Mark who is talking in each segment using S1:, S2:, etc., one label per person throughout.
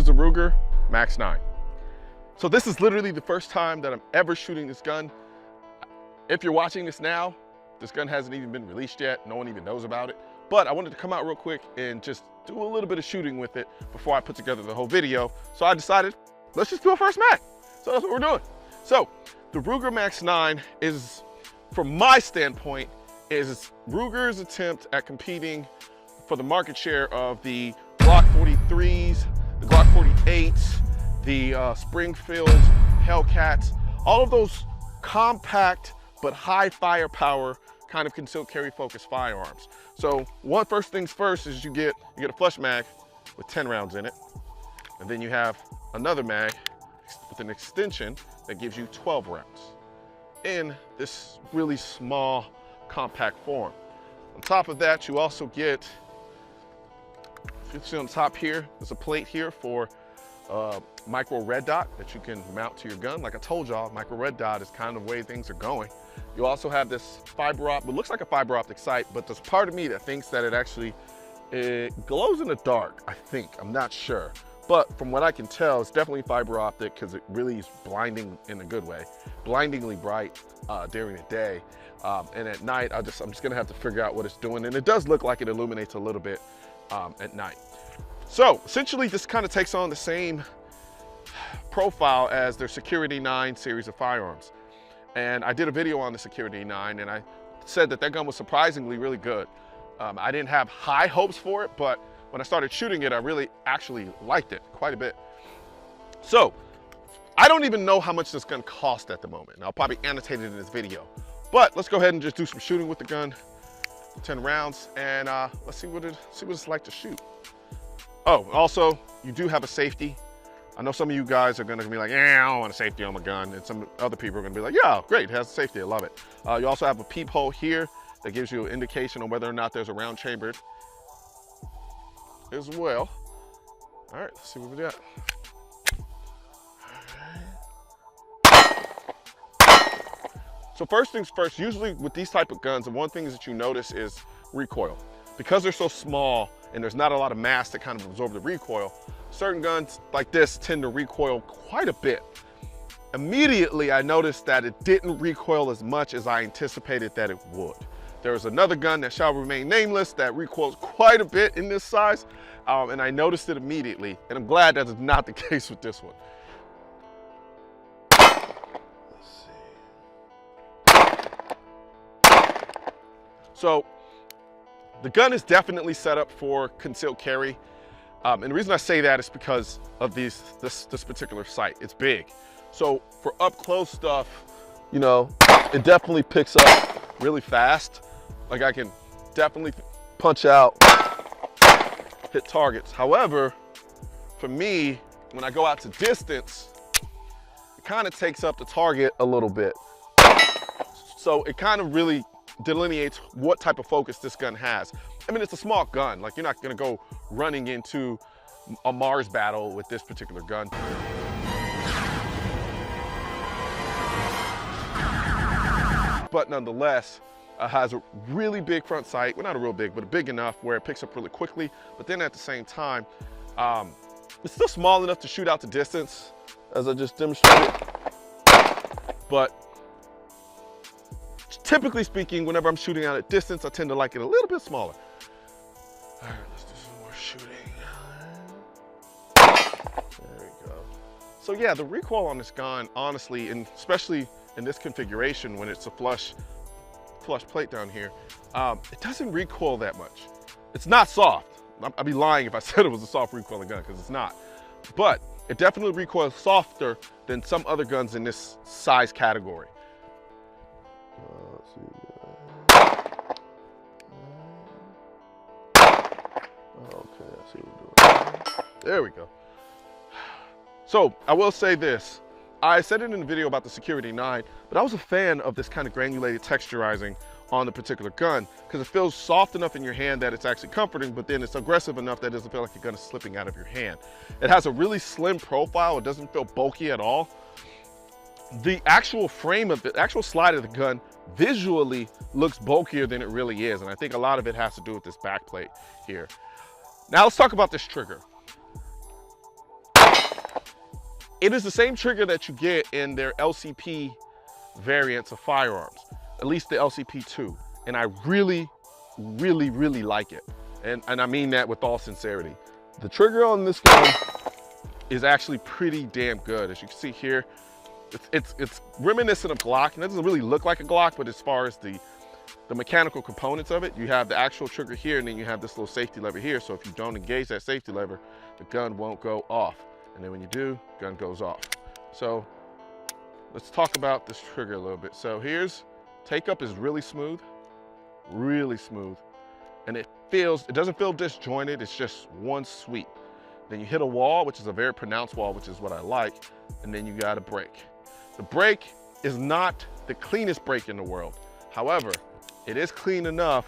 S1: is the Ruger Max-9. So this is literally the first time that I'm ever shooting this gun. If you're watching this now, this gun hasn't even been released yet. No one even knows about it. But I wanted to come out real quick and just do a little bit of shooting with it before I put together the whole video. So I decided, let's just do a first mag. So that's what we're doing. So the Ruger Max-9 is, from my standpoint, is Ruger's attempt at competing for the market share of the Glock 43s, the Glock 48s, the Springfield Hellcats, all of those compact but high firepower kind of concealed carry focused firearms. So first things first is you get a flush mag with 10 rounds in it, and then you have another mag with an extension that gives you 12 rounds in this really small compact form. On top of that, you also get, if you see on the top here, there's a plate here for micro red dot that you can mount to your gun. Like I told y'all, micro red dot is kind of the way things are going. You also have this fiber optic, it looks like a fiber optic sight, but there's part of me that thinks that it glows in the dark, I think, I'm not sure. But from what I can tell, it's definitely fiber optic because it really is blinding in a good way, blindingly bright during the day. And at night, I'm just gonna have to figure out what it's doing. And it does look like it illuminates a little bit at night. So essentially this kind of takes on the same profile as their Security 9 series of firearms. And I did a video on the Security 9 and I said that gun was surprisingly really good. I didn't have high hopes for it, but when I started shooting it, I really actually liked it quite a bit. So I don't even know how much this gun cost at the moment. And I'll probably annotate it in this video, but let's go ahead and just do some shooting with the gun, 10 rounds, and let's see what it's like to shoot. Oh, also, you do have a safety. I know some of you guys are gonna be like, yeah, I don't want a safety on my gun. And some other people are gonna be like, yeah, great, it has a safety, I love it. You also have a peephole here that gives you an indication on whether or not there's a round chambered as well. All right, let's see what we got. So first things first, usually with these type of guns, the one thing that you notice is recoil. Because they're so small and there's not a lot of mass to kind of absorb the recoil, certain guns like this tend to recoil quite a bit. Immediately, I noticed that it didn't recoil as much as I anticipated that it would. There was another gun that shall remain nameless that recoils quite a bit in this size, and I noticed it immediately, and I'm glad that is not the case with this one. Let's see. So, the gun is definitely set up for concealed carry. And the reason I say that is because of this particular sight. It's big. So for up close stuff, you know, it definitely picks up really fast. Like I can definitely punch out, hit targets. However, for me, when I go out to distance, it kind of takes up the target a little bit. So it kind of really delineates what type of focus this gun has. I mean, it's a small gun. Like, you're not gonna go running into a Mars battle with this particular gun. But nonetheless, has a really big front sight. Well, not a real big, but big enough where it picks up really quickly. But then at the same time, it's still small enough to shoot out to distance, as I just demonstrated. But typically speaking, whenever I'm shooting out at distance, I tend to like it a little bit smaller. All right, let's do some more shooting. There we go. So yeah, the recoil on this gun, honestly, and especially in this configuration when it's a flush plate down here, it doesn't recoil that much. It's not soft. I'd be lying if I said it was a soft recoiling gun, because it's not. But it definitely recoils softer than some other guns in this size category. Let's see. Okay, I see what we're doing. There we go. So I will say this. I said it in the video about the Security 9, but I was a fan of this kind of granulated texturizing on the particular gun because it feels soft enough in your hand that it's actually comforting, but then it's aggressive enough that it doesn't feel like your gun is slipping out of your hand. It has a really slim profile. It doesn't feel bulky at all. The actual frame of the actual slide of the gun visually looks bulkier than it really is, and I think a lot of it has to do with this back plate here. Now let's talk about this trigger. It is the same trigger that you get in their LCP variants of firearms, at least the LCP2. And I really, really, really like it. And I mean that with all sincerity. The trigger on this gun is actually pretty damn good. As you can see here, it's reminiscent of Glock, and it doesn't really look like a Glock, but as far as the mechanical components of it, you have the actual trigger here, and then you have this little safety lever here. So if you don't engage that safety lever, the gun won't go off. And then when you do, gun goes off. So let's talk about this trigger a little bit. So here's, take up is really smooth, and it doesn't feel disjointed. It's just one sweep. Then you hit a wall, which is a very pronounced wall, which is what I like, and then you got a break. The break is not the cleanest break in the world. However, it is clean enough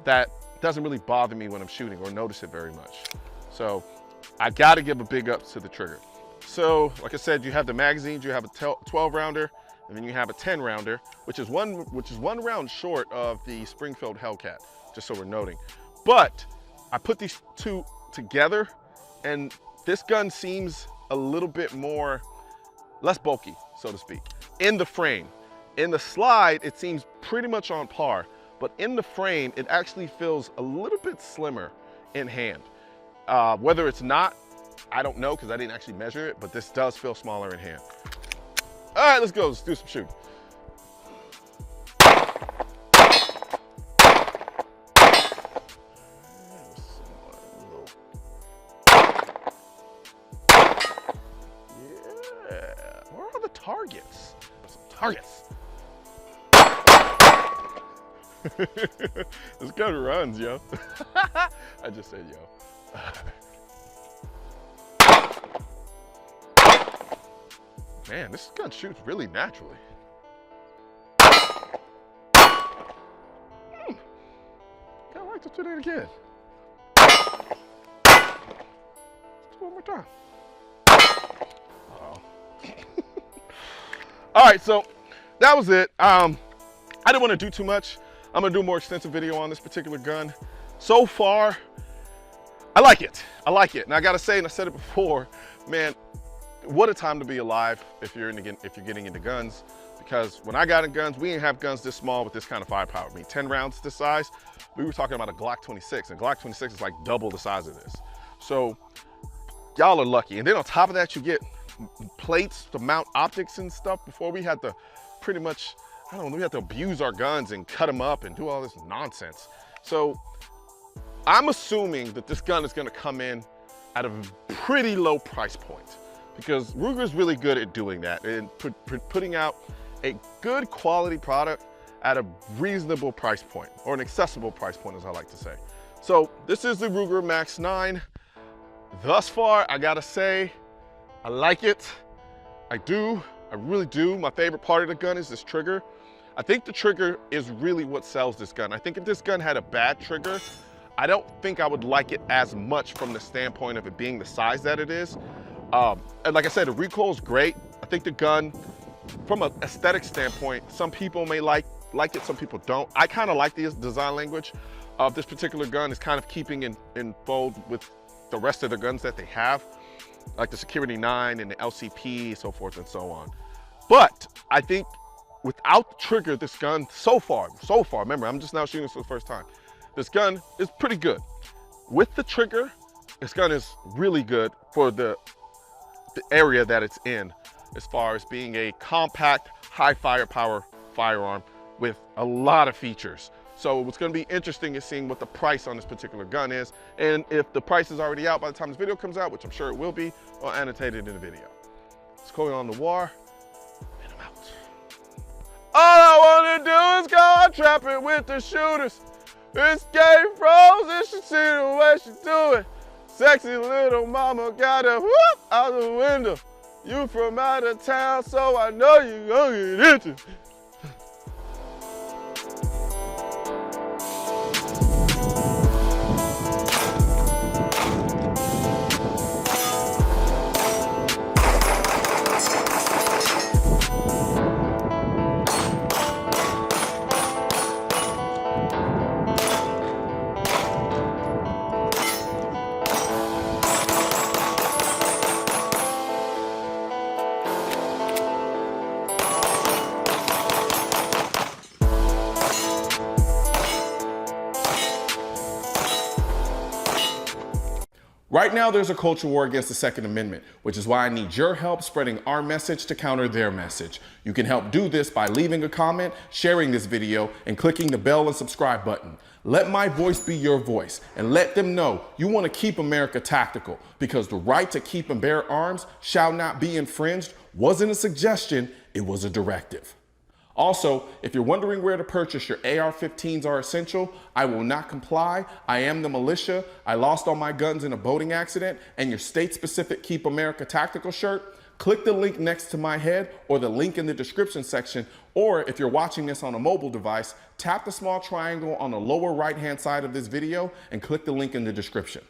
S1: that it doesn't really bother me when I'm shooting or notice it very much. So I gotta give a big ups to the trigger. So like I said, you have the magazines, you have a 12 rounder, and then you have a 10 rounder, which is one round short of the Springfield Hellcat, just so we're noting. But I put these two together, and this gun seems a little bit less bulky, so to speak, in the frame. In the slide, it seems pretty much on par, but in the frame, it actually feels a little bit slimmer in hand. Whether it's not, I don't know, because I didn't actually measure it, but this does feel smaller in hand. All right, let's go, let's do some shooting. Targets. Some targets. This gun runs, yo. I just said yo. Man, this gun shoots really naturally. Kinda like to do that again. Let's do one more time. Uh-oh. All right, so that was it. I didn't want to do too much. I'm gonna do a more extensive video on this particular gun. So far, I like it. I like it. And I gotta say, and I said it before, man, what a time to be alive if you're getting into guns. Because when I got in guns, we didn't have guns this small with this kind of firepower. I mean, 10 rounds this size, we were talking about a Glock 26, and Glock 26 is like double the size of this. So y'all are lucky. And then on top of that, you get plates to mount optics and stuff. Before, we had to pretty much, I don't know, we had to abuse our guns and cut them up and do all this nonsense. So I'm assuming that this gun is gonna come in at a pretty low price point, because Ruger is really good at doing that and putting out a good quality product at a reasonable price point, or an accessible price point, as I like to say. So this is the Ruger Max-9. Thus far, I gotta say, I like it. I do, I really do. My favorite part of the gun is this trigger. I think the trigger is really what sells this gun. I think if this gun had a bad trigger, I don't think I would like it as much from the standpoint of it being the size that it is. And like I said, the recoil is great. I think the gun, from an aesthetic standpoint, some people may like it, some people don't. I kind of like the design language of this particular gun. Is kind of keeping in fold with the rest of the guns that they have, like the Security 9 and the LCP, so forth and so on. But I think without the trigger, this gun so far, remember, I'm just now shooting this for the first time, this gun is pretty good. With the trigger, this gun is really good for the area that it's in, as far as being a compact, high firepower firearm with a lot of features. So what's going to be interesting is seeing what the price on this particular gun is, and if the price is already out by the time this video comes out, which I'm sure it will be, I'll annotate it in the video. It's Colion Noir, and I'm out. All I want to do is go out trapping with the shooters. This game frozen, she see the way she do it. Sexy little mama got a whoop out the window. You from out of town, so I know you gonna get into. Right now, there's a culture war against the Second Amendment, which is why I need your help spreading our message to counter their message. You can help do this by leaving a comment, sharing this video, and clicking the bell and subscribe button. Let my voice be your voice, and let them know you want to keep America tactical, because the right to keep and bear arms shall not be infringed wasn't a suggestion, it was a directive. Also, if you're wondering where to purchase your AR-15s are essential, I will not comply. I am the militia. I lost all my guns in a boating accident, and your state-specific Keep America Tactical shirt, click the link next to my head or the link in the description section, or if you're watching this on a mobile device, tap the small triangle on the lower right-hand side of this video and click the link in the description.